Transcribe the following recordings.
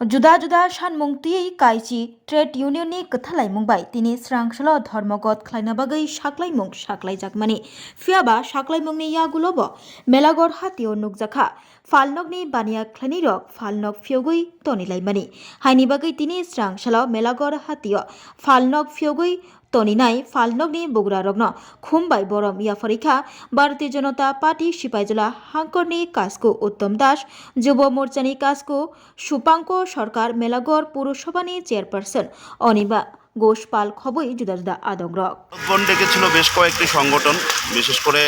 जुदा-जुदा सानमुंथियै काइची trade यूनियननि कथालायमुं bye तिनि स्रांसल धर्मगत ख्लायना बागै साख्लायमुं साख्लायजाकमानि फियाबा साख्लायमुंनि यागुलोबो मेलागर हातियो नुकजाखा फालनगनि बानिया ख्लायनि रक फालनग फियोगै तनिलायमानि हायनि बागै तिनि स्रांसल मेलागर हातियो फालनग फियोगै तनिनाय फालनगनि बगुरा रग्न खुमबाय बरम या फरीखा भारतीय जनता पार्टी सिपाहीजला हांकरनि काजको उत्तम दास যুব মোর্চানি কাজকো সুপাঙ্ক সরকার মেলাগড় পৌরসভানি চেয়ারপারসন অনিবা গোসপাল খবই জুদা জুদা আদংরক ডেকেছিল বেশ কয়েকটি সংগঠন, বিশেষ করে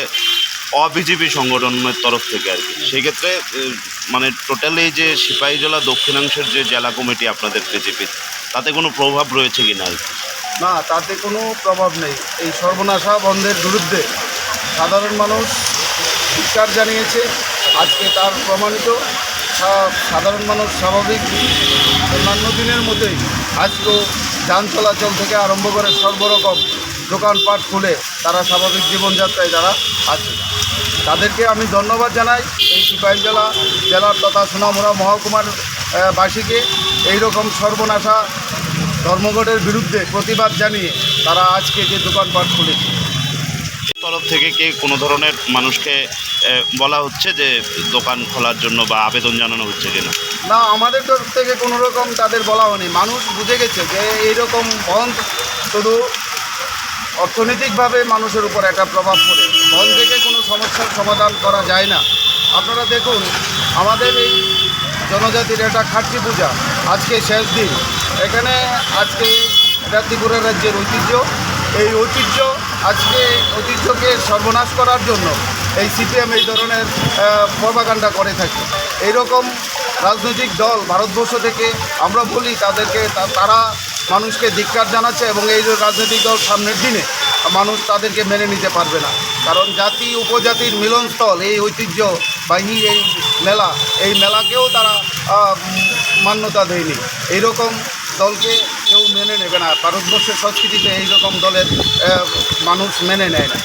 অবিজেপি সংগঠনের তরফ থেকে আর কি। সেই ক্ষেত্রে মানে টোটালি যে সিপাহীজলা দক্ষিণাংশের যে জেলা কমিটি আপনাদের বিজেপি, তাতে কোনো প্রভাব রয়েছে কি না? না, তাতে কোনো প্রভাব নেই। এই সর্বনাশা বন্ধের বিরুদ্ধে সাধারণ মানুষ ধিক্কার জানিয়েছে। আজকে তার প্রমাণিত সাধারণ মানুষ স্বাভাবিক অন্যান্য দিনের মতোই আজকেও যান চলাচল থেকে আরম্ভ করে সর্বরকম দোকানপাট খুলে তারা স্বাভাবিক জীবনযাত্রায় যারা আছে তাদেরকে আমি ধন্যবাদ জানাই। এই সিপাহীজলা জেলার তথা সোনামুড়া মহকুমার বাসীকে এইরকম সর্বনাশা ধর্মঘটের বিরুদ্ধে প্রতিবাদ জানিয়ে তারা আজকে যে দোকানপাট খুলেছে। তরফ থেকে কি কোনো ধরনের মানুষকে বলা হচ্ছে যে দোকান খোলার জন্য বা আবেদন জানানো হচ্ছে কিনা? না, আমাদের তরফ থেকে কোনো রকম তাদের বলা হয়নি। মানুষ বুঝে গেছে যে এইরকম বন্ধ শুধু অর্থনৈতিকভাবে মানুষের উপর একটা প্রভাব পড়ে, বন্ধ থেকে কোনো সমস্যার সমাধান করা যায় না। আপনারা দেখুন, আমাদের এই জনজাতির একটা খাট্টি পূজা আজকে শেষ দিন। এখানে আজকে এটা ত্রিপুরা রাজ্যের ঐতিহ্য। এই ঐতিহ্যকে সর্বনাশ করার জন্য এই সিপিএম এই ধরনের প্রপাগান্ডা করে থাকে। এইরকম রাজনৈতিক দল ভারতবর্ষ থেকে আমরা বলি তাদেরকে, তারা মানুষকে ধিক্কার জানাচ্ছে এবং এই রাজনৈতিক দল সামনের দিনে মানুষ তাদেরকে মেনে নিতে পারবে না। কারণ জাতি উপজাতির মিলনস্থল এই ঐতিহ্যবাহী এই মেলাকেও তারা মান্যতা দেয়নি। এইরকম দলকে কেউ মেনে নেবে না। ভারতবর্ষের সংস্কৃতিতে এইরকম দলের মানুষ মেনে নেয় না।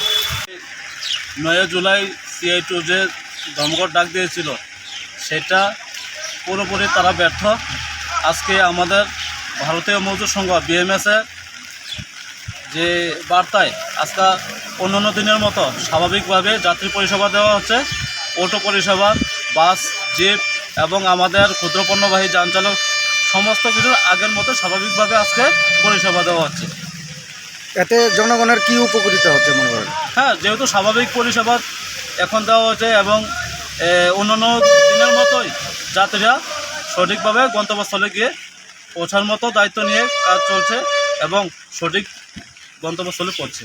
9 জুলাই CI2 যে ধর্মঘট ডাক দিয়েছিল সেটা পুরোপুরি তারা ব্যর্থ। আজকে আমাদের ভারতীয় মজদুর সংঘ BMS-এর যে বার্তায় আজকে অন্যান্য দিনের মতো স্বাভাবিকভাবে যাত্রী পরিষেবা দেওয়া হচ্ছে, অটো পরিষেবা, বাস, জিপ এবং আমাদের ক্ষুদ্রপণ্যবাহী যান চালক সমস্ত কিছু আগের মতো স্বাভাবিকভাবে আজকে পরিষেবা দেওয়া হচ্ছে। এতে জনগণের কি উপকৃত হচ্ছে মনে করেন? হ্যাঁ, যেহেতু স্বাভাবিক পরিষেবা এখন দেওয়া হচ্ছে এবং অন্যান্য দিনের মতোই যাত্রীরা সঠিকভাবে গন্তব্যস্থলে গিয়ে পৌঁছার মতো দায়িত্ব নিয়ে কাজ চলছে এবং সঠিক গন্তব্যস্থলে পৌঁছছে।